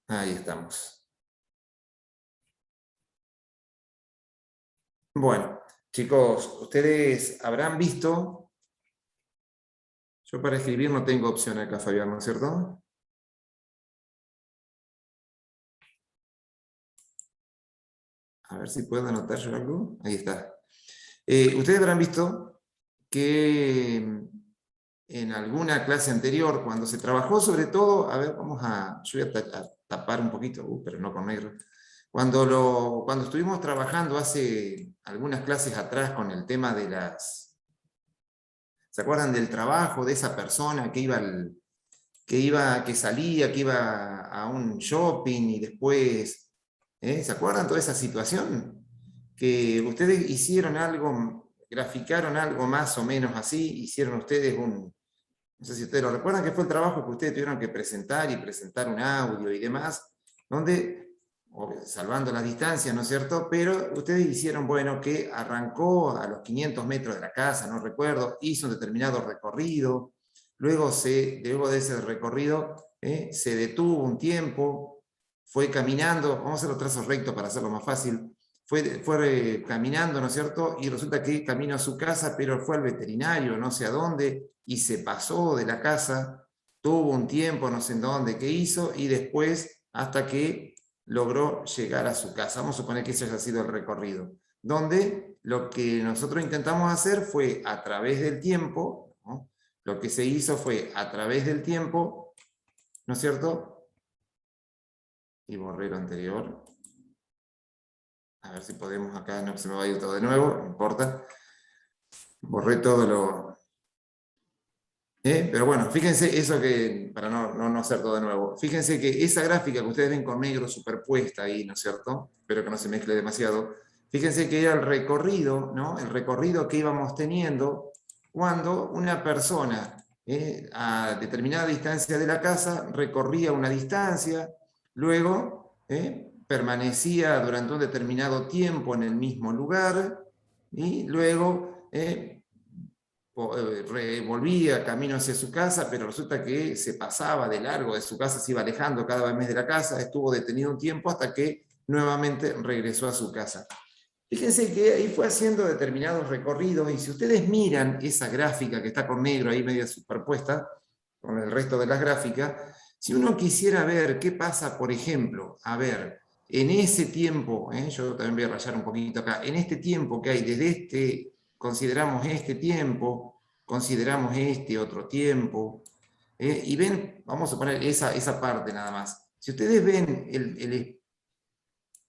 Ahí estamos. Bueno, chicos, ustedes habrán visto, yo para escribir no tengo opción acá, Fabián, ¿no es cierto? A ver si puedo anotar yo algo. Ahí está. Ustedes habrán visto que en alguna clase anterior, cuando se trabajó sobre todo, a ver, yo voy a tapar un poquito, pero no con negro. Cuando estuvimos trabajando hace algunas clases atrás con el tema de ¿se acuerdan del trabajo de esa persona que salía, que iba a un shopping y después, ¿se acuerdan toda esa situación? Que ustedes hicieron algo, graficaron algo más o menos así, hicieron ustedes no sé si ustedes lo recuerdan, que fue el trabajo que ustedes tuvieron que presentar y presentar un audio y demás, donde, salvando las distancias, ¿no es cierto? Pero ustedes hicieron, bueno, que arrancó a los 500 metros de la casa, no recuerdo, hizo un determinado recorrido, luego de ese recorrido se detuvo un tiempo, fue caminando, vamos a hacer los trazos rectos para hacerlo más fácil, fue caminando, ¿no es cierto? Y resulta que camino a su casa, pero fue al veterinario, no sé a dónde, y se pasó de la casa, tuvo un tiempo, no sé en dónde, qué hizo, y después hasta que logró llegar a su casa. Vamos a suponer que ese haya sido el recorrido, donde lo que nosotros intentamos hacer fue a través del tiempo, ¿no? Lo que se hizo fue a través del tiempo, ¿no es cierto? Y borré lo anterior. A ver si podemos acá, no se me va a ir todo de nuevo, no importa. Borré todo lo... Pero bueno, fíjense eso que, para no hacer todo de nuevo, fíjense que esa gráfica que ustedes ven con negro superpuesta ahí, ¿no es cierto? Espero que no se mezcle demasiado. Fíjense que era el recorrido, ¿no? El recorrido que íbamos teniendo cuando una persona a determinada distancia de la casa recorría una distancia, luego permanecía durante un determinado tiempo en el mismo lugar y luego volvía camino hacia su casa, pero resulta que se pasaba de largo de su casa, se iba alejando cada vez más de la casa, estuvo detenido un tiempo hasta que nuevamente regresó a su casa. Fíjense que ahí fue haciendo determinados recorridos, y si ustedes miran esa gráfica que está con negro ahí media superpuesta, con el resto de las gráficas, si uno quisiera ver qué pasa, por ejemplo, a ver, en ese tiempo, yo también voy a rayar un poquito acá, en este tiempo que hay, consideramos este tiempo, consideramos este otro tiempo, y ven, vamos a poner esa parte nada más. Si ustedes ven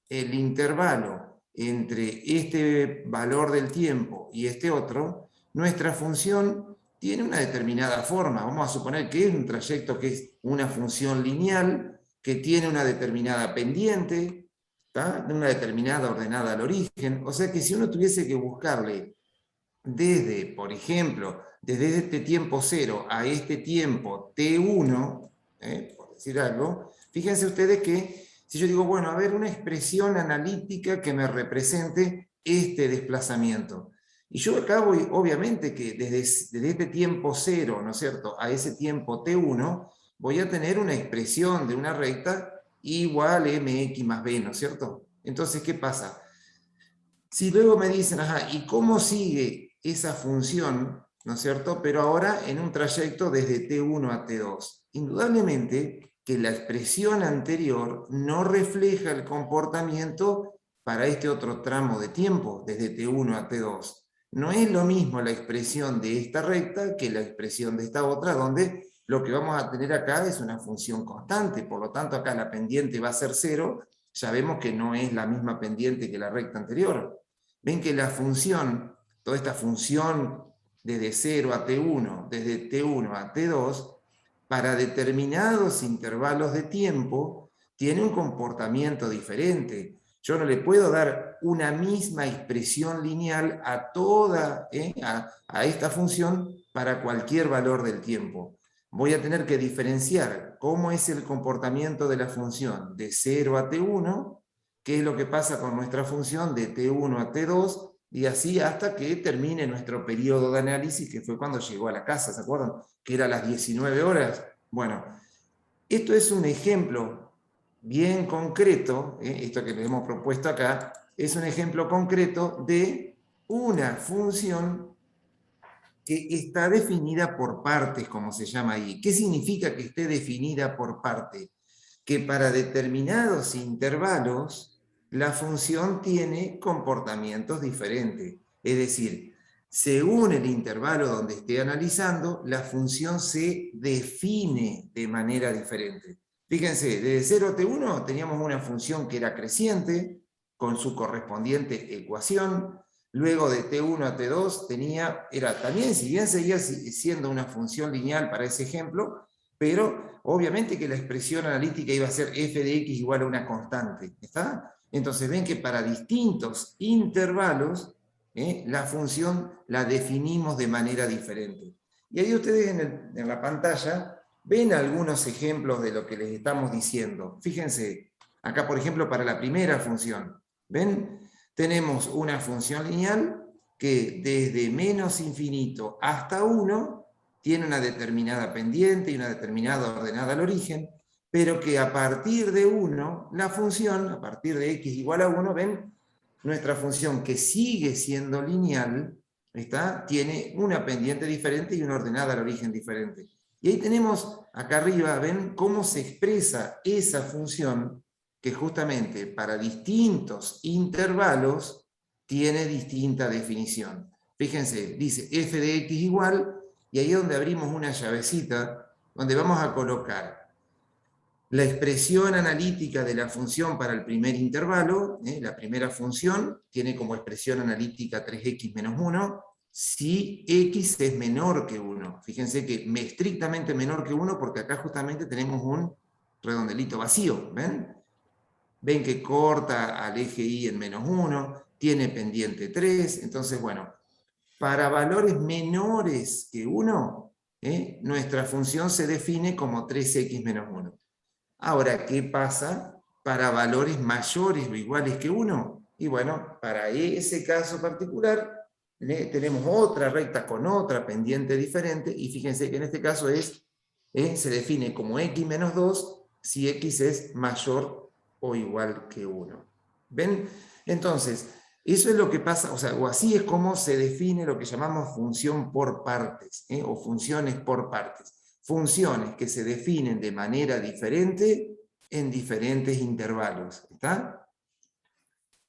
el intervalo entre este valor del tiempo y este otro, nuestra función tiene una determinada forma. Vamos a suponer que es un trayecto que es una función lineal, que tiene una determinada pendiente, de una determinada ordenada al origen. O sea que si uno tuviese que buscarle desde, por ejemplo, desde este tiempo 0 a este tiempo t1, por decir algo, fíjense ustedes que si yo digo, bueno, a ver, una expresión analítica que me represente este desplazamiento. Y yo acá voy, obviamente que desde este tiempo 0, ¿no es cierto?, a ese tiempo t1, voy a tener una expresión de una recta igual mx más b, ¿no es cierto? Entonces, ¿qué pasa? Si luego me dicen, ajá, ¿y cómo sigue esa función, ¿no es cierto? Pero ahora en un trayecto desde T1 a T2. Indudablemente que la expresión anterior no refleja el comportamiento para este otro tramo de tiempo, desde T1 a T2. No es lo mismo la expresión de esta recta que la expresión de esta otra, donde lo que vamos a tener acá es una función constante, por lo tanto acá la pendiente va a ser 0, ya vemos que no es la misma pendiente que la recta anterior. Ven que la función, toda esta función desde 0 a T1, desde T1 a T2, para determinados intervalos de tiempo, tiene un comportamiento diferente. Yo no le puedo dar una misma expresión lineal a toda, a esta función para cualquier valor del tiempo. Voy a tener que diferenciar cómo es el comportamiento de la función de 0 a T1, qué es lo que pasa con nuestra función de T1 a T2, y así hasta que termine nuestro periodo de análisis, que fue cuando llegó a la casa, ¿se acuerdan? Que era a las 19 horas. Bueno, esto es un ejemplo bien concreto, esto que les hemos propuesto acá, es un ejemplo concreto de una función que está definida por partes, como se llama ahí. ¿Qué significa que esté definida por parte? Que para determinados intervalos la función tiene comportamientos diferentes. Es decir, según el intervalo donde esté analizando, la función se define de manera diferente. Fíjense, desde 0 a t1 teníamos una función que era creciente, con su correspondiente ecuación. Luego de t1 a t2 era también, si bien seguía siendo una función lineal para ese ejemplo, pero obviamente que la expresión analítica iba a ser f de x igual a una constante, ¿está? Entonces ven que para distintos intervalos, la función la definimos de manera diferente. Y ahí ustedes en la pantalla ven algunos ejemplos de lo que les estamos diciendo. Fíjense, acá por ejemplo para la primera función, ¿ven? Tenemos una función lineal que desde menos infinito hasta 1 tiene una determinada pendiente y una determinada ordenada al origen, pero que a partir de 1, la función, a partir de x igual a 1, ven, nuestra función que sigue siendo lineal, tiene una pendiente diferente y una ordenada al origen diferente. Y ahí tenemos, acá arriba, ven cómo se expresa esa función que justamente para distintos intervalos tiene distinta definición. Fíjense, dice f de x igual, y ahí es donde abrimos una llavecita, donde vamos a colocar la expresión analítica de la función para el primer intervalo, la primera función tiene como expresión analítica 3x menos 1, si x es menor que 1. Fíjense que estrictamente menor que 1, porque acá justamente tenemos un redondelito vacío, ¿ven? Ven que corta al eje y en menos 1, tiene pendiente 3, entonces bueno, para valores menores que 1, nuestra función se define como 3x menos 1. Ahora, ¿qué pasa para valores mayores o iguales que 1? Y bueno, para ese caso particular, tenemos otra recta con otra pendiente diferente, y fíjense que en este caso se define como x menos 2 si x es mayor o igual que 1. ¿Ven? Entonces, eso es lo que pasa, o así es como se define lo que llamamos función por partes, o funciones por partes. Funciones que se definen de manera diferente en diferentes intervalos. ¿Está?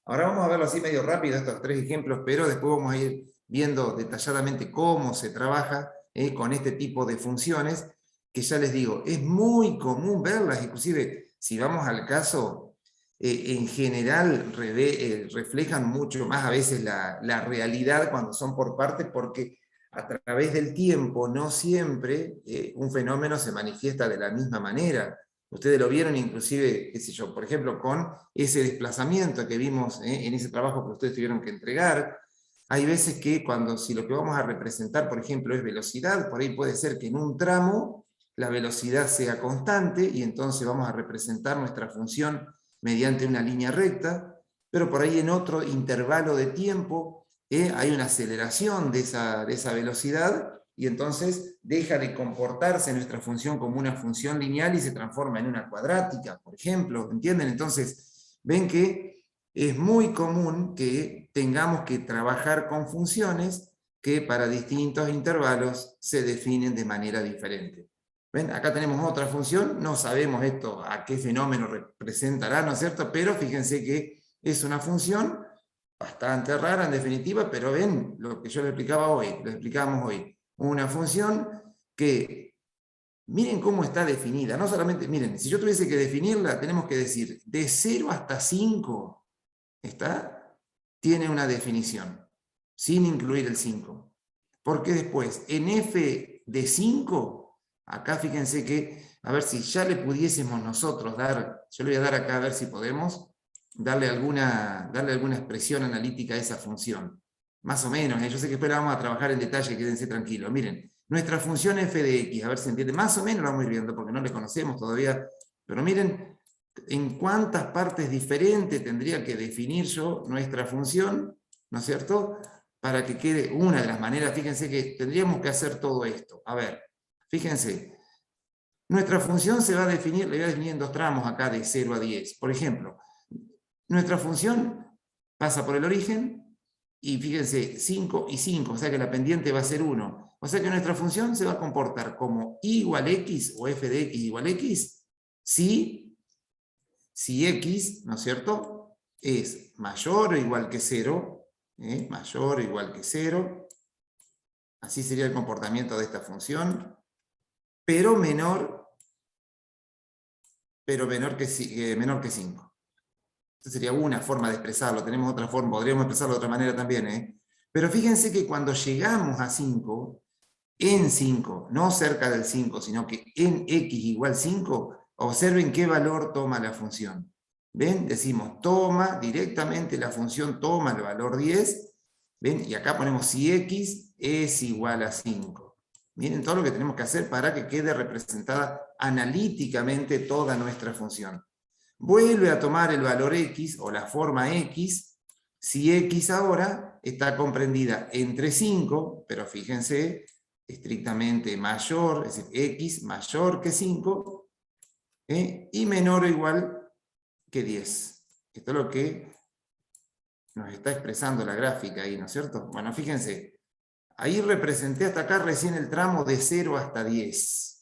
Ahora vamos a verlo así medio rápido, estos tres ejemplos, pero después vamos a ir viendo detalladamente cómo se trabaja con este tipo de funciones, que ya les digo, es muy común verlas, inclusive si vamos al caso, en general reflejan mucho más a veces la realidad cuando son por partes, porque a través del tiempo no siempre un fenómeno se manifiesta de la misma manera. Ustedes lo vieron inclusive, qué sé yo, por ejemplo, con ese desplazamiento que vimos en ese trabajo que ustedes tuvieron que entregar. Hay veces que si lo que vamos a representar, por ejemplo, es velocidad, por ahí puede ser que en un tramo la velocidad sea constante y entonces vamos a representar nuestra función mediante una línea recta, pero por ahí en otro intervalo de tiempo hay una aceleración de esa velocidad y entonces deja de comportarse nuestra función como una función lineal y se transforma en una cuadrática, por ejemplo, ¿entienden? Entonces, ven que es muy común que tengamos que trabajar con funciones que para distintos intervalos se definen de manera diferente. ¿Ven? Acá tenemos otra función, no sabemos esto a qué fenómeno representará, ¿no es cierto? Pero fíjense que es una función bastante rara en definitiva, pero ven lo que yo les explicábamos hoy. Una función que, miren cómo está definida, no solamente, miren, si yo tuviese que definirla, tenemos que decir, de 0 hasta 5, tiene una definición, sin incluir el 5. Porque después, en f de 5, acá fíjense que, a ver si ya le pudiésemos nosotros dar, yo le voy a dar acá a ver si podemos, darle alguna expresión analítica a esa función. Más o menos, yo sé que después la vamos a trabajar en detalle, quédense tranquilos. Miren, nuestra función f de x, a ver si se entiende, más o menos la vamos a ir viendo, porque no le conocemos todavía, pero miren en cuántas partes diferentes tendría que definir yo nuestra función, ¿no es cierto?, para que quede una de las maneras. Fíjense que tendríamos que hacer todo esto. A ver, fíjense, Nuestra función se va a definir, le voy a definir en dos tramos acá de 0 a 10. Por ejemplo, nuestra función pasa por el origen, y fíjense, 5 y 5, o sea que la pendiente va a ser 1. O sea que nuestra función se va a comportar como y igual x, o f de x igual x, si x, ¿no es cierto?, es mayor o igual que 0, mayor o igual que 0, así sería el comportamiento de esta función, pero menor que 5. Esta sería una forma de expresarlo, tenemos otra forma, podríamos expresarlo de otra manera también. Pero fíjense que cuando llegamos a 5, en 5, no cerca del 5, sino que en x igual 5, observen qué valor toma la función. ¿Ven? Decimos, toma directamente la función, toma el valor 10, ¿ven? Y acá ponemos si x es igual a 5. Miren todo lo que tenemos que hacer para que quede representada analíticamente toda nuestra función. Vuelve a tomar el valor x, o la forma x, si x ahora está comprendida entre 5, pero fíjense, estrictamente mayor, es decir, x mayor que 5, y menor o igual que 10. Esto es lo que nos está expresando la gráfica ahí, ¿no es cierto? Bueno, fíjense, ahí representé hasta acá recién el tramo de 0 hasta 10.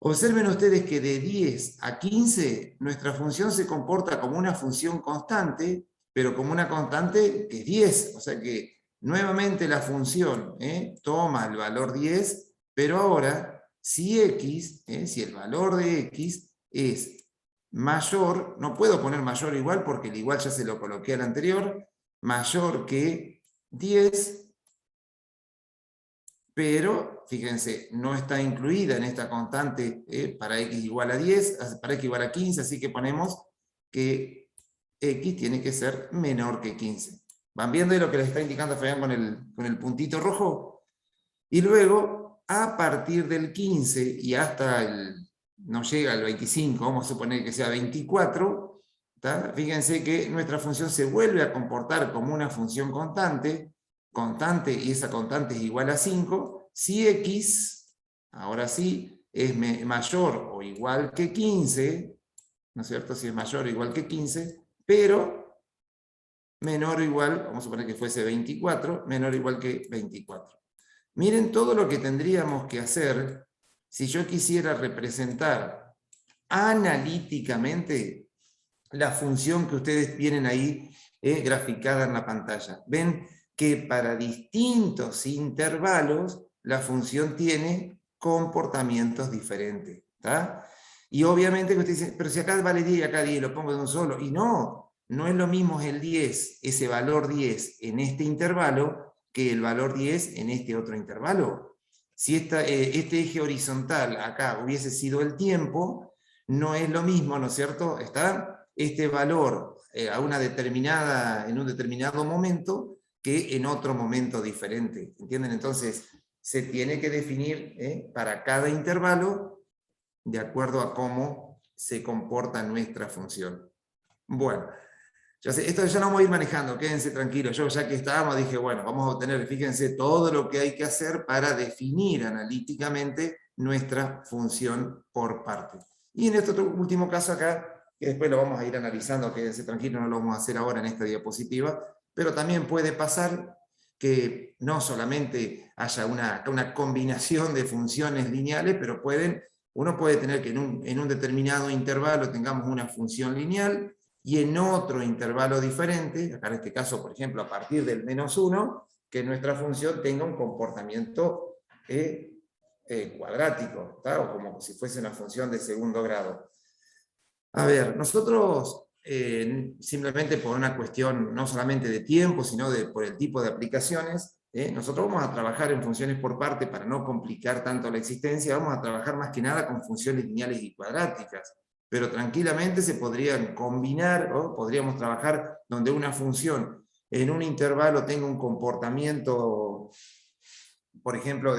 Observen ustedes que de 10 a 15 nuestra función se comporta como una función constante, pero como una constante que es 10. O sea que nuevamente la función toma el valor 10, pero ahora si x, si el valor de x es mayor, no puedo poner mayor o igual porque el igual ya se lo coloqué al anterior, mayor que 10, pero, fíjense, no está incluida en esta constante para x igual a 10, para x igual a 15, así que ponemos que x tiene que ser menor que 15. ¿Van viendo lo que les está indicando Fabián con el puntito rojo? Y luego, a partir del 15 y hasta no llega al 25, vamos a suponer que sea 24, ¿tá? Fíjense que nuestra función se vuelve a comportar como una función constante, y esa constante es igual a 5, si x, ahora sí, es mayor o igual que 15, ¿no es cierto? Si es mayor o igual que 15, pero menor o igual, vamos a suponer que fuese 24, menor o igual que 24. Miren todo lo que tendríamos que hacer si yo quisiera representar analíticamente la función que ustedes tienen ahí graficada en la pantalla. Ven que para distintos intervalos la función tiene comportamientos diferentes. ¿Tá? Y obviamente que usted dice, pero si acá vale 10 y acá 10, lo pongo de un solo. Y no es lo mismo el 10, ese valor 10 en este intervalo, que el valor 10 en este otro intervalo. Si este eje horizontal acá hubiese sido el tiempo, no es lo mismo, ¿no es cierto? Está este valor en un determinado momento que en otro momento diferente. ¿Entienden? Entonces, se tiene que definir para cada intervalo de acuerdo a cómo se comporta nuestra función. Bueno, ya sé, esto ya no vamos a ir manejando, quédense tranquilos. Yo ya que estábamos dije, bueno, vamos a obtener, fíjense, todo lo que hay que hacer para definir analíticamente nuestra función por parte. Y en este otro último caso acá, que después lo vamos a ir analizando, quédense tranquilos, no lo vamos a hacer ahora en esta diapositiva, pero también puede pasar que no solamente haya una combinación de funciones lineales, pero uno puede tener que en un determinado intervalo tengamos una función lineal, y en otro intervalo diferente, acá en este caso, por ejemplo, a partir del -1, que nuestra función tenga un comportamiento cuadrático, ¿tá? O como si fuese una función de segundo grado. A ver, nosotros, simplemente por una cuestión no solamente de tiempo, sino por el tipo de aplicaciones, nosotros vamos a trabajar en funciones por parte para no complicar tanto la existencia, vamos a trabajar más que nada con funciones lineales y cuadráticas, pero tranquilamente se podrían combinar, o podríamos trabajar donde una función en un intervalo tenga un comportamiento, por ejemplo,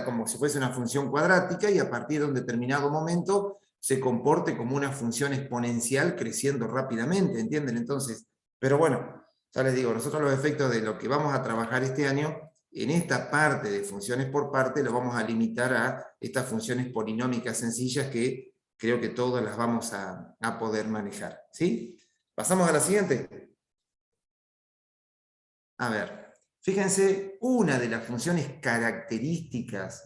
como si fuese una función cuadrática, y a partir de un determinado momento se comporte como una función exponencial creciendo rápidamente, ¿entienden? Entonces, pero bueno, ya les digo, nosotros los efectos de lo que vamos a trabajar este año en esta parte de funciones por parte lo vamos a limitar a estas funciones polinómicas sencillas que creo que todas las vamos a poder manejar. ¿Sí? Pasamos a la siguiente. A ver, fíjense, una de las funciones características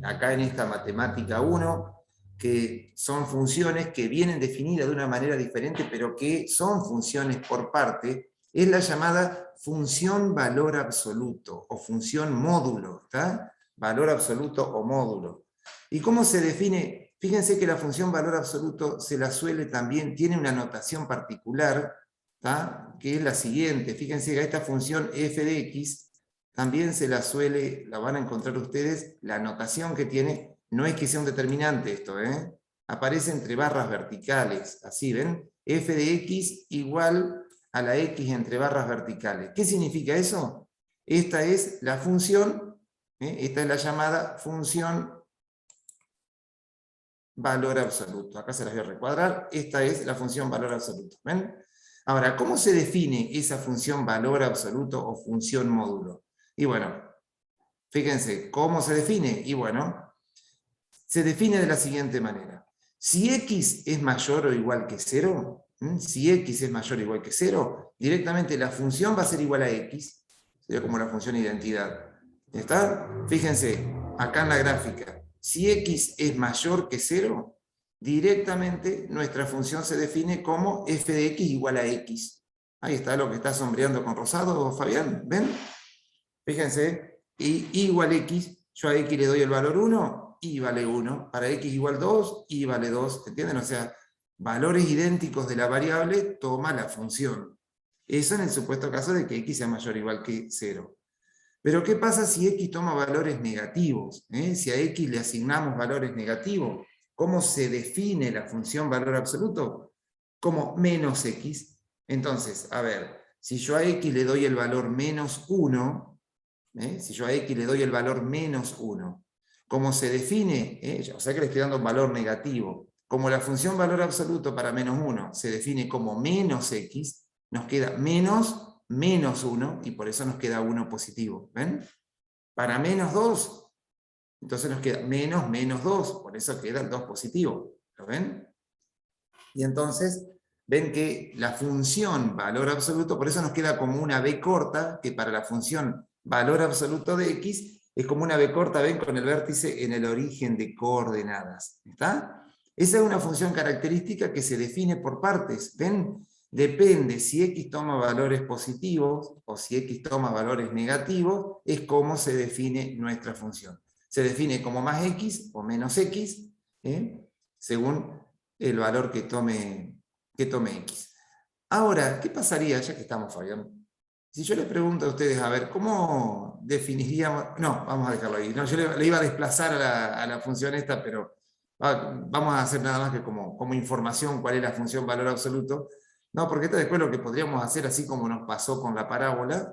acá en esta matemática 1, que son funciones que vienen definidas de una manera diferente, pero que son funciones por parte, es la llamada función valor absoluto, o función módulo, ¿está? Valor absoluto o módulo. ¿Y cómo se define? Fíjense que la función valor absoluto se la suele también, tiene una notación particular, ¿tá? Que es la siguiente. Fíjense que a esta función f de x también se la suele, la van a encontrar ustedes, la notación que tiene, no es que sea un determinante esto, aparece entre barras verticales, así, ¿ven? F de x igual a la x entre barras verticales. ¿Qué significa eso? Esta es la función, esta es la llamada función valor absoluto. Acá se las voy a recuadrar. Esta es la función valor absoluto. ¿Ven? Ahora, ¿cómo se define esa función valor absoluto o función módulo? Y bueno, fíjense, ¿cómo se define? Y bueno, se define de la siguiente manera. Si x es mayor o igual que 0, si x es mayor o igual que 0, directamente la función va a ser igual a x, sería como la función identidad. ¿Está? Fíjense, acá en la gráfica, si x es mayor que 0, directamente nuestra función se define como f de x igual a x. Ahí está lo que está sombreando con rosado, Fabián, ¿ven? Fíjense, y igual x, yo a x le doy el valor 1, y vale 1. Para x igual 2, y vale 2. ¿Entienden? O sea, valores idénticos de la variable toma la función. Eso en el supuesto caso de que x sea mayor o igual que 0. Pero ¿qué pasa si x toma valores negativos? Si a x le asignamos valores negativos, ¿cómo se define la función valor absoluto? Como menos x. Entonces, a ver, si yo a x le doy el valor menos 1, si yo a x le doy el valor menos 1, ¿cómo se define? O sea que le estoy dando un valor negativo. Como la función valor absoluto para menos 1 se define como menos x, nos queda menos 1, y por eso nos queda 1 positivo. ¿Ven? Para menos 2, entonces nos queda menos 2, por eso queda el 2 positivo. ¿Lo ven? Y entonces ven que la función valor absoluto, por eso nos queda como una b corta, que para la función valor absoluto de x es como una b corta, ven, con el vértice en el origen de coordenadas. ¿Está? Esa es una función característica que se define por partes. ¿Ven? Depende si x toma valores positivos o si x toma valores negativos, es como se define nuestra función. Se define como más x o menos x, según el valor que tome x. Ahora, ¿qué pasaría, ya que estamos, Fabián? Si yo les pregunto a ustedes, a ver, ¿cómo definiríamos? No, vamos a dejarlo ahí. No, yo le iba a desplazar a la función esta, pero vamos a hacer nada más que como información cuál es la función valor absoluto. No, porque esto después lo que podríamos hacer, así como nos pasó con la parábola,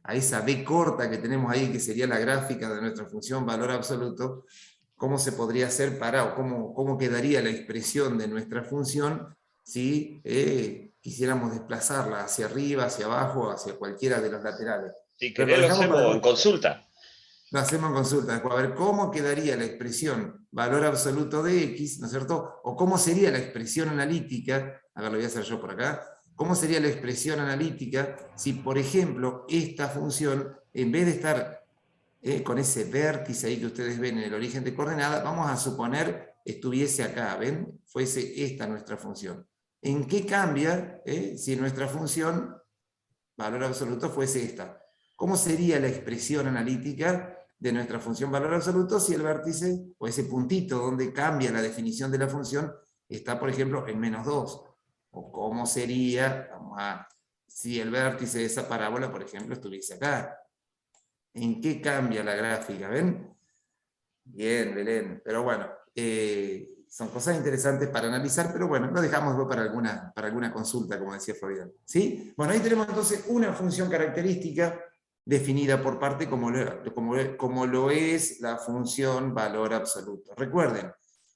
a esa b corta que tenemos ahí, que sería la gráfica de nuestra función valor absoluto, cómo se podría hacer o cómo quedaría la expresión de nuestra función si quisiéramos desplazarla hacia arriba, hacia abajo, hacia cualquiera de los laterales. Si Pero querés lo lo dejamos para hacemos en consulta. lo hacemos en consulta, a ver cómo quedaría la expresión valor absoluto de x, ¿no es cierto? O cómo sería la expresión analítica, a ver, lo voy a hacer yo por acá, cómo sería la expresión analítica si, por ejemplo, esta función, en vez de estar con ese vértice ahí que ustedes ven en el origen de coordenada, vamos a suponer estuviese acá, ¿ven? Fuese esta nuestra función. ¿En qué cambia si nuestra función, valor absoluto, fuese esta? ¿Cómo sería la expresión analítica de nuestra función valor absoluto si el vértice, o ese puntito donde cambia la definición de la función, está, por ejemplo, en menos 2? ¿O cómo sería, si el vértice de esa parábola, por ejemplo, estuviese acá? ¿En qué cambia la gráfica? ¿Ven? Bien, Belén. Pero bueno, son cosas interesantes para analizar, pero bueno, lo dejamos para alguna consulta, como decía Fabián. ¿Sí? Bueno, ahí tenemos entonces una función característica definida por parte como lo es la función valor absoluto. Recuerden,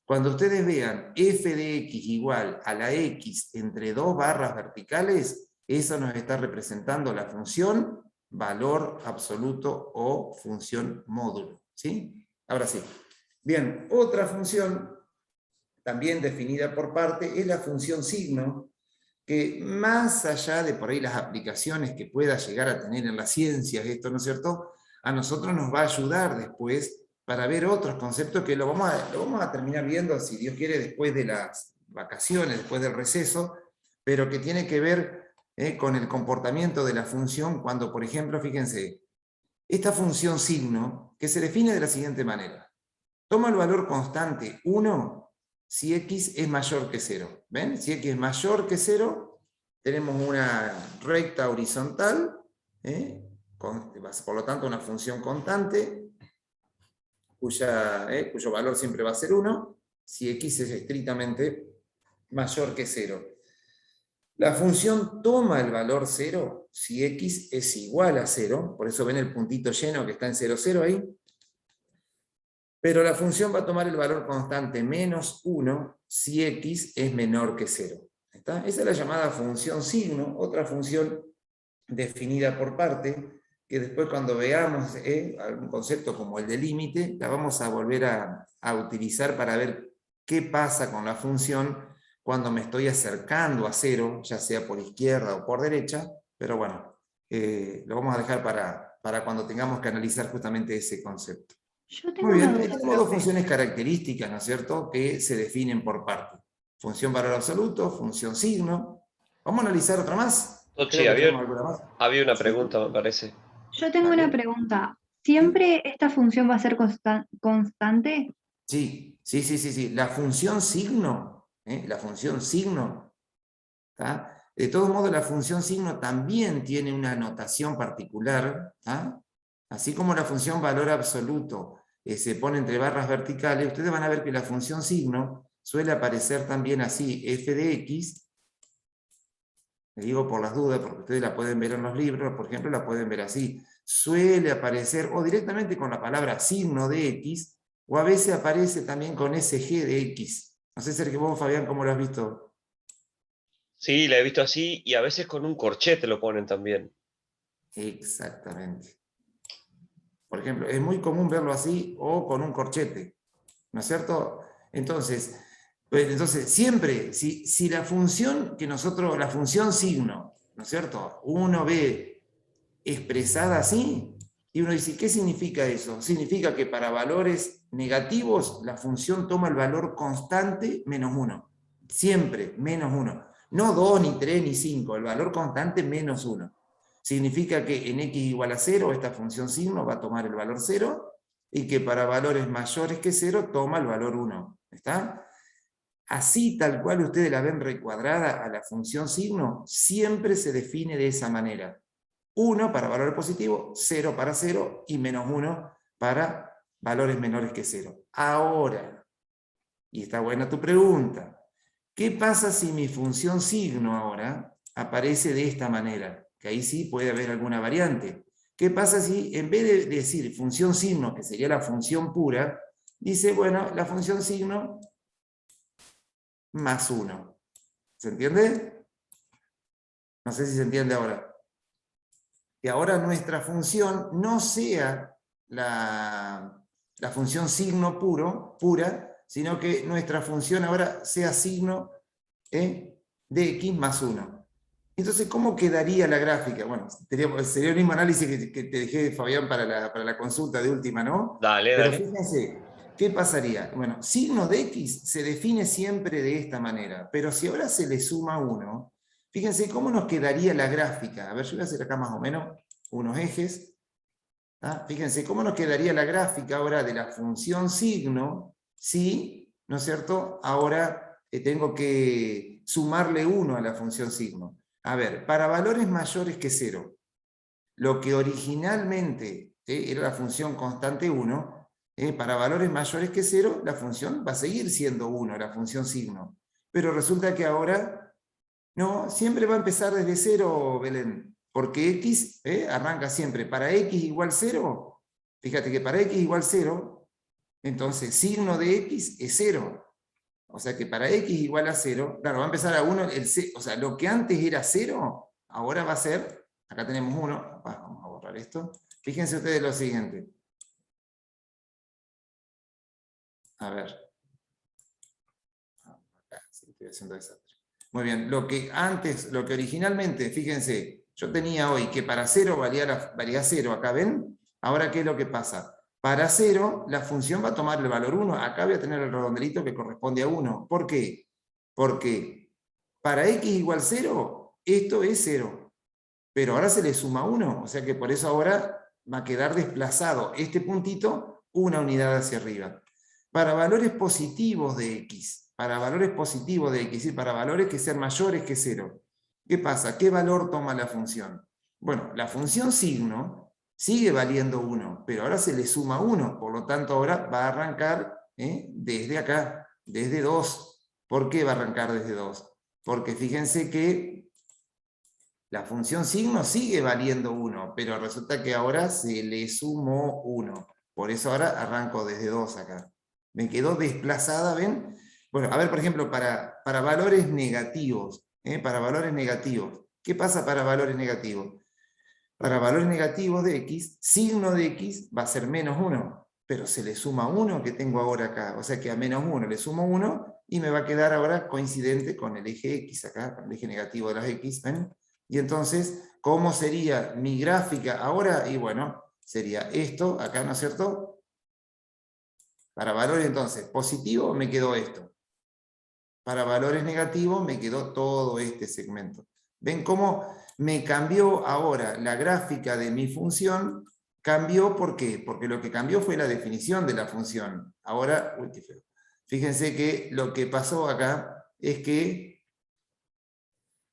cuando ustedes vean f de x igual a la x entre dos barras verticales, eso nos está representando la función valor absoluto o función módulo. ¿Sí? Ahora sí. Bien, otra función, también definida por parte, es la función signo, que más allá de por ahí las aplicaciones que pueda llegar a tener en las ciencias, esto, ¿no es cierto?, a nosotros nos va a ayudar después para ver otros conceptos que lo vamos a terminar viendo, si Dios quiere, después de las vacaciones, después del receso, pero que tiene que ver con el comportamiento de la función cuando, por ejemplo, fíjense, esta función signo, que se define de la siguiente manera. Toma el valor constante 1 si x es mayor que 0. ¿Ven? Si x es mayor que 0, tenemos una recta horizontal, por lo tanto una función constante, cuyo valor siempre va a ser 1, si x es estrictamente mayor que 0. La función toma el valor 0 si x es igual a 0, por eso ven el puntito lleno que está en 0, 0 ahí. Pero la función va a tomar el valor constante menos 1 si x es menor que 0. ¿Está? Esa es la llamada función signo, otra función definida por parte, que después cuando veamos algún concepto como el de límite, la vamos a volver a utilizar para ver qué pasa con la función cuando me estoy acercando a 0, ya sea por izquierda o por derecha, pero bueno, lo vamos a dejar para cuando tengamos que analizar justamente ese concepto. Yo tengo Muy bien, una ahí duda, tenemos dos profe. funciones características, ¿no es cierto?, que se definen por parte. Función valor absoluto, función signo. Vamos a analizar otra más. Tochi, Creo que tenemos alguna más. había una Sí, pregunta, me parece. Yo tengo una dale. pregunta. Sí, ¿Siempre esta función va a ser constante? sí. La función signo, la función signo, ¿tá? De todos modos, la función signo también tiene una notación particular, ¿tá? Así como la función valor absoluto se pone entre barras verticales, ustedes van a ver que la función signo suele aparecer también así, f de x, le digo por las dudas, porque ustedes la pueden ver en los libros, por ejemplo, la pueden ver así, suele aparecer o directamente con la palabra signo de x, o a veces aparece también con sg de x. No sé, Sergio, vos, Fabián, ¿cómo lo has visto? Sí, la he visto así y a veces con un corchete lo ponen también. Exactamente. Por ejemplo, es muy común verlo así o con un corchete, ¿no es cierto? Entonces siempre, si la función que nosotros, la función signo, ¿no es cierto?, uno ve expresada así, y uno dice, ¿qué significa eso? Significa que para valores negativos la función toma el valor constante menos 1. Siempre menos 1. No 2, ni 3, ni 5. El valor constante menos 1. Significa que en x igual a 0, esta función signo va a tomar el valor 0, y que para valores mayores que 0 toma el valor 1. ¿Está? Así, tal cual ustedes la ven recuadrada a la función signo, siempre se define de esa manera. 1 para valores positivos, 0 para 0 y menos 1 para valores menores que 0. Ahora, y está buena tu pregunta, ¿qué pasa si mi función signo ahora aparece de esta manera? Que ahí sí puede haber alguna variante. ¿Qué pasa si en vez de decir función signo, que sería la función pura, dice, bueno, la función signo más 1? ¿Se entiende? No sé si se entiende ahora. Que ahora nuestra función no sea la función signo pura, sino que nuestra función ahora sea signo de x más 1. Entonces, ¿cómo quedaría la gráfica? Bueno, sería el mismo análisis que te dejé, Fabián, para la consulta de última, ¿no? Dale, Pero dale. fíjense, ¿qué pasaría? Bueno, signo de x se define siempre de esta manera, pero si ahora se le suma 1, fíjense cómo nos quedaría la gráfica. A ver, yo voy a hacer acá más o menos unos ejes. ¿Ah? Fíjense cómo nos quedaría la gráfica ahora de la función signo si, ¿no es cierto?, ahora tengo que sumarle 1 a la función signo. A ver, para valores mayores que 0, lo que originalmente era la función constante 1, para valores mayores que 0, la función va a seguir siendo 1, la función signo. Pero resulta que ahora, no, siempre va a empezar desde 0, Belén, porque x arranca siempre para x igual 0. Fíjate que para x igual 0, entonces signo de x es 0. O sea que para x igual a 0, claro, va a empezar a 1, o sea, lo que antes era 0, ahora va a ser acá tenemos 1, vamos a borrar esto. Fíjense ustedes lo siguiente. A ver. Acá, sí, estoy haciendo desastre. Muy bien, lo que originalmente, fíjense, yo tenía hoy que para 0 valía 0, acá ven. Ahora, ¿qué es lo que pasa? Para 0, la función va a tomar el valor 1. Acá voy a tener el redondelito que corresponde a 1. ¿Por qué? Porque para x igual 0, esto es 0. Pero ahora se le suma 1. O sea que por eso ahora va a quedar desplazado este puntito una unidad hacia arriba. Para valores positivos de x, para valores que sean mayores que 0, ¿qué pasa? ¿Qué valor toma la función? Bueno, la función signo sigue valiendo 1, pero ahora se le suma 1, por lo tanto ahora va a arrancar desde acá, desde 2. ¿Por qué va a arrancar desde 2? Porque fíjense que la función signo sigue valiendo 1, pero resulta que ahora se le sumó 1. Por eso ahora arranco desde 2 acá. Me quedó desplazada, ¿ven? Bueno, a ver, por ejemplo, para valores negativos, para valores negativos. ¿Qué pasa para valores negativos? Para valores negativos de x, signo de x va a ser menos 1, pero se le suma 1 que tengo ahora acá. O sea que a menos 1 le sumo 1 y me va a quedar ahora coincidente con el eje x acá, con el eje negativo de las x, ¿ven? Y entonces, ¿cómo sería mi gráfica ahora? Y bueno, sería esto acá, ¿no es cierto? Para valores entonces positivos me quedó esto. Para valores negativos me quedó todo este segmento. ¿Ven cómo me cambió ahora la gráfica de mi función? Cambió, ¿por qué? Porque lo que cambió fue la definición de la función. Ahora, uy, qué feo. Fíjense que lo que pasó acá es que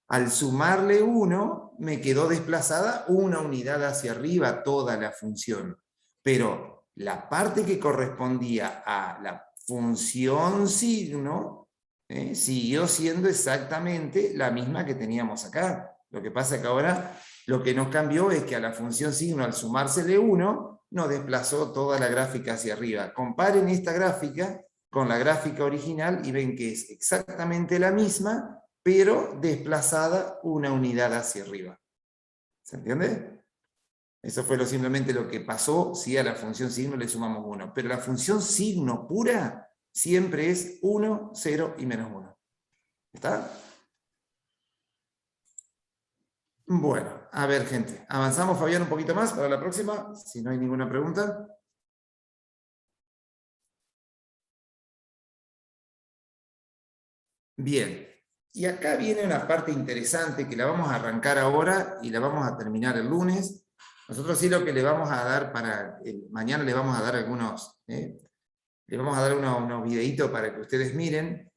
al sumarle 1, me quedó desplazada una unidad hacia arriba toda la función. Pero la parte que correspondía a la función signo, siguió siendo exactamente la misma que teníamos acá. Lo que pasa es que ahora lo que nos cambió es que a la función signo, al sumársele 1, nos desplazó toda la gráfica hacia arriba. Comparen esta gráfica con la gráfica original y ven que es exactamente la misma, pero desplazada una unidad hacia arriba. ¿Se entiende? Eso fue simplemente lo que pasó si a la función signo le sumamos 1. Pero la función signo pura siempre es 1, 0 y menos 1. ¿Está? Bueno, a ver, gente. Avanzamos, Fabián, un poquito más para la próxima, si no hay ninguna pregunta. Bien. Y acá viene una parte interesante que la vamos a arrancar ahora y la vamos a terminar el lunes. Nosotros sí lo que le vamos a dar mañana le vamos a dar algunos, le vamos a dar unos videitos para que ustedes miren.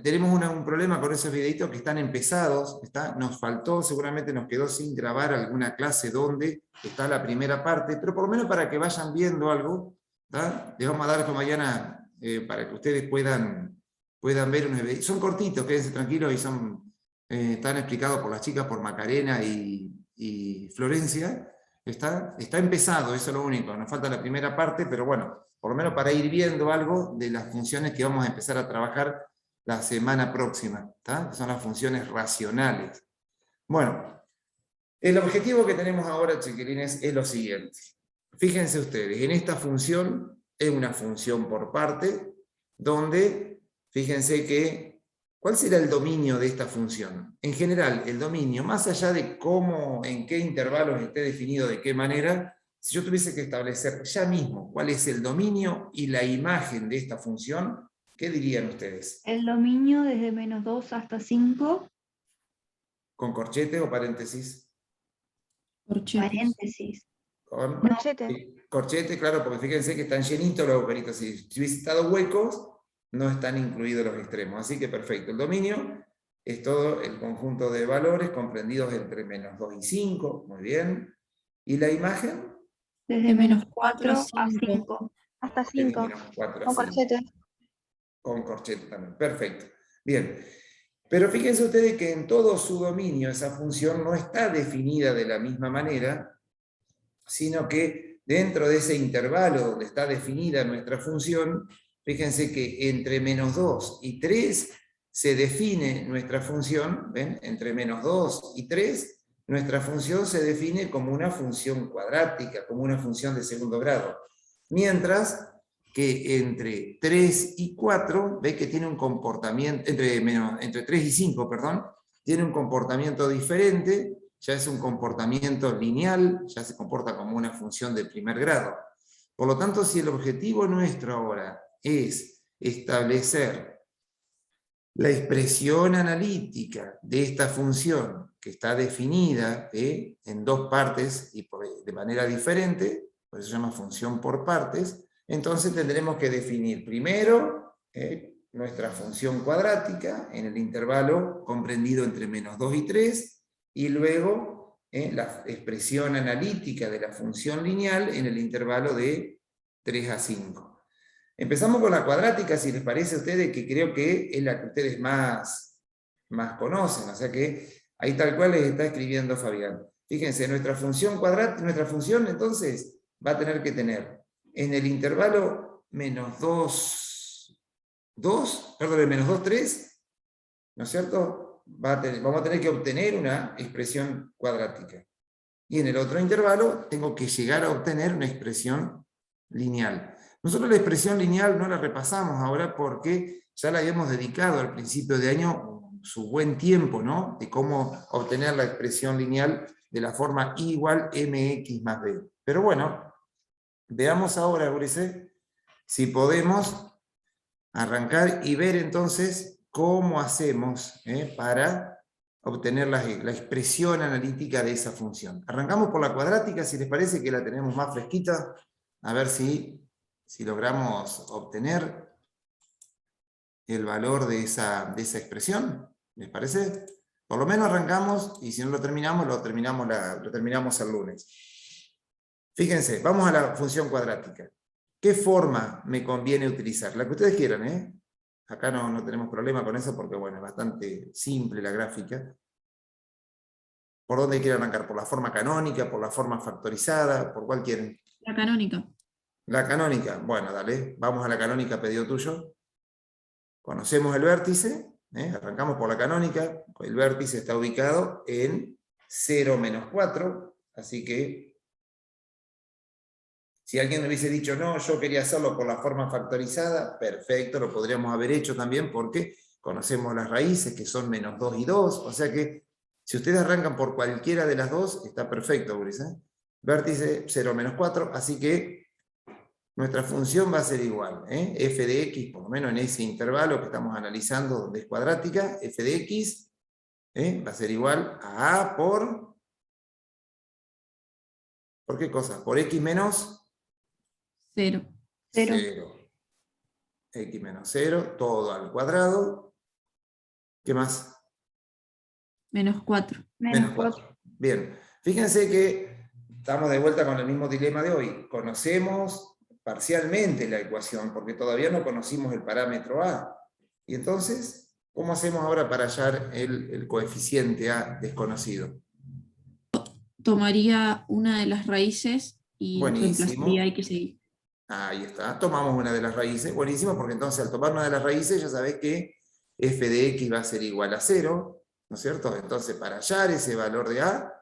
Tenemos un problema con esos videitos que están empezados, nos faltó, seguramente nos quedó sin grabar alguna clase donde está la primera parte, pero por lo menos para que vayan viendo algo, les vamos a dar esto mañana para que ustedes puedan ver unos videitos. Son cortitos, quédense tranquilos, y están explicados por las chicas, por Macarena y Florencia. Está empezado, eso es lo único, nos falta la primera parte, pero bueno, por lo menos para ir viendo algo de las funciones que vamos a empezar a trabajar la semana próxima, que son las funciones racionales. Bueno, el objetivo que tenemos ahora, chiquilines, es lo siguiente. Fíjense ustedes, en esta función es una función por parte, donde, fíjense que, ¿cuál será el dominio de esta función? En general, el dominio, más allá de cómo, en qué intervalos esté definido, de qué manera, si yo tuviese que establecer ya mismo cuál es el dominio y la imagen de esta función, ¿qué dirían ustedes? El dominio desde -2 hasta 5. ¿Con corchete o paréntesis? Paréntesis. Con Corchete. sí, corchete, claro, porque fíjense que están llenitos los agujeritos. Si hubiese estado huecos, no están incluidos los extremos. Así que perfecto. El dominio es todo el conjunto de valores comprendidos entre -2 y 5. Muy bien. ¿Y la imagen? Desde -4 a 5. Hasta Desde 5. -4 a Con 5. corchete. Con corchete también. Perfecto. Bien. Pero fíjense ustedes que en todo su dominio esa función no está definida de la misma manera, sino que dentro de ese intervalo donde está definida nuestra función, fíjense que entre -2 y 3 se define nuestra función, ¿ven? Entre menos 2 y 3, nuestra función se define como una función cuadrática, como una función de segundo grado. Mientras que entre 3 y 4, ve que tiene un comportamiento, entre 3 y 5, perdón, tiene un comportamiento diferente, ya es un comportamiento lineal, ya se comporta como una función de primer grado. Por lo tanto, si el objetivo nuestro ahora es establecer la expresión analítica de esta función que está definida en dos partes y de manera diferente, por eso se llama función por partes, entonces tendremos que definir primero nuestra función cuadrática en el intervalo comprendido entre menos 2 y 3, y luego la expresión analítica de la función lineal en el intervalo de 3 a 5. Empezamos con la cuadrática, si les parece a ustedes, que creo que es la que ustedes más conocen, o sea que ahí tal cual les está escribiendo Fabián. Fíjense, nuestra función cuadrática, nuestra función entonces va a tener que tener en el intervalo menos 2, 3, ¿no es cierto? Vamos a tener que obtener una expresión cuadrática. Y en el otro intervalo tengo que llegar a obtener una expresión lineal. Nosotros la expresión lineal no la repasamos ahora porque ya la habíamos dedicado al principio de año su buen tiempo, ¿no? De cómo obtener la expresión lineal de la forma I igual mx más b. Pero bueno, veamos ahora, Ulises, si podemos arrancar y ver entonces cómo hacemos para obtener la expresión analítica de esa función. Arrancamos por la cuadrática, si les parece que la tenemos más fresquita, a ver si logramos obtener el valor de esa expresión. ¿Les parece? Por lo menos arrancamos, y si no lo terminamos el lunes. Fíjense, vamos a la función cuadrática. ¿Qué forma me conviene utilizar? La que ustedes quieran, ¿eh? Acá no tenemos problema con eso porque, bueno, es bastante simple la gráfica. ¿Por dónde quieren arrancar? ¿Por la forma canónica? ¿Por la forma factorizada? ¿Por cuál quieren? La canónica. La canónica. Bueno, dale. Vamos a la canónica, pedido tuyo. Conocemos el vértice. Arrancamos por la canónica. El vértice está ubicado en 0 menos 4. Así que si alguien me hubiese dicho, no, yo quería hacerlo por la forma factorizada, perfecto, lo podríamos haber hecho también porque conocemos las raíces, que son menos 2 y 2, o sea que si ustedes arrancan por cualquiera de las dos, está perfecto, Ulises. Vértice 0 menos 4, así que nuestra función va a ser igual, f de x, por lo menos en ese intervalo que estamos analizando, donde es cuadrática, f de x va a ser igual a a ¿por qué cosa? Por x menos 0. 0. X menos 0, todo al cuadrado. ¿Qué más? Menos 4. Menos 4. Bien, fíjense que estamos de vuelta con el mismo dilema de hoy. Conocemos parcialmente la ecuación, porque todavía no conocimos el parámetro A. Y entonces, ¿cómo hacemos ahora para hallar el coeficiente A desconocido? Tomaría una de las raíces y Buenísimo. reemplazaría x. Ahí está, tomamos una de las raíces. Buenísimo, porque entonces al tomar una de las raíces ya sabés que f de x va a ser igual a 0, ¿no es cierto? Entonces para hallar ese valor de a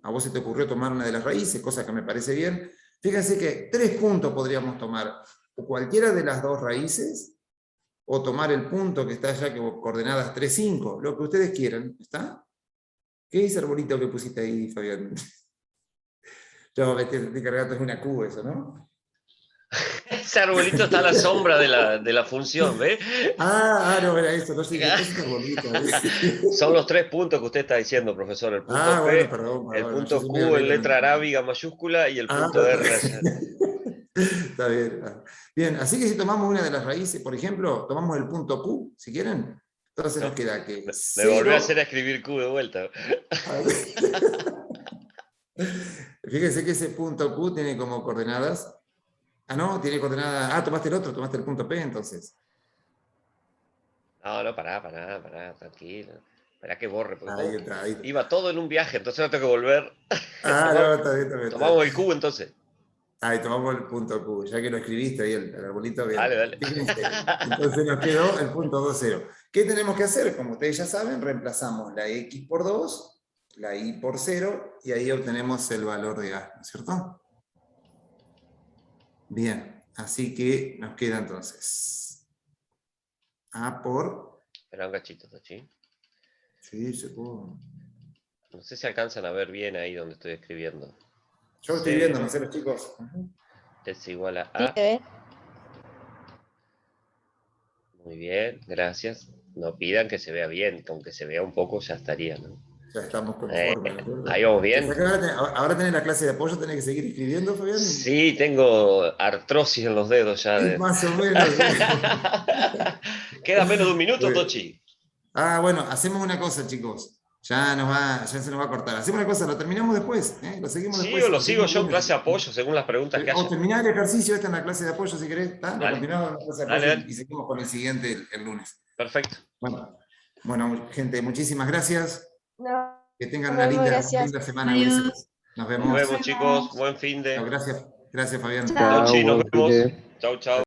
vos se te ocurrió tomar una de las raíces, cosa que me parece bien. Fíjense que 3 puntos podríamos tomar, o cualquiera de las dos raíces, o tomar el punto que está allá, que coordenadas 3, 5, lo que ustedes quieran, ¿está? ¿Qué es ese arbolito que pusiste ahí, Fabián? Yo, te cargaste, es una Q eso, ¿no? Ese arbolito está a la sombra de la función, ¿ves? No era eso, no sé, ¿qué es un arbolito? Son los 3 puntos que usted está diciendo, profesor. El punto P, bueno, perdón, el punto yo soy Q medio en letra lento. arábiga mayúscula y el punto R. Está bien. Bien, así que si tomamos una de las raíces, por ejemplo, tomamos el punto Q, si quieren, entonces nos queda que Me volvió a hacer a escribir Q de vuelta. Fíjense que ese punto Q tiene como coordenadas. No, tiene coordenadas. Tomaste el otro, tomaste el punto P entonces. No, pará, tranquilo. Esperá que borre, porque Ahí está. iba todo en un viaje, entonces no tengo que volver. No, está bien. Tomamos el Q entonces. Ahí tomamos el punto Q, ya que lo escribiste ahí, el arbolito. Bien. Dale. Fíjense, entonces nos quedó el punto 2, 0. ¿Qué tenemos que hacer? Como ustedes ya saben, reemplazamos la X por 2, la Y por 0, y ahí obtenemos el valor de A, ¿no es cierto? Bien, así que nos queda entonces A por... Espera un cachito, Tochi. Sí, se puede. No sé si alcanzan a ver bien ahí donde estoy escribiendo. Yo lo estoy viendo, no sé los chicos. Es igual a Sí, A. se ve. Muy bien, gracias. No pidan que se vea bien, que aunque se vea un poco ya estaría, ¿no? Ya estamos conformes, ¿de acuerdo? Ahí vamos bien. Ahora tenés la clase de apoyo, tenés que seguir escribiendo, Fabián. Sí, tengo artrosis en los dedos ya. Sí, más o menos. Queda menos de un minuto, Bueno. Tochi. Bueno, hacemos una cosa, chicos. Ya se nos va a cortar. Hacemos una cosa, lo terminamos después. Lo seguimos Sí, después. o lo sigo seguimos yo en lunes. clase de apoyo, según las preguntas que O haya. terminar el ejercicio, esta en la clase de apoyo, si querés. ¿Está? Lo Dale. continuamos en la clase de Dale, apoyo dale. y seguimos con el siguiente el lunes. Perfecto. Bueno, gente, muchísimas gracias. No, Que tengan nos una vemos, linda gracias. semana. Adiós. Ulises. Nos vemos. Nos vemos, chicos. Buen fin de. Gracias, Fabián. Chao. Tochi, nos buen fin vemos. de- Chau, chau.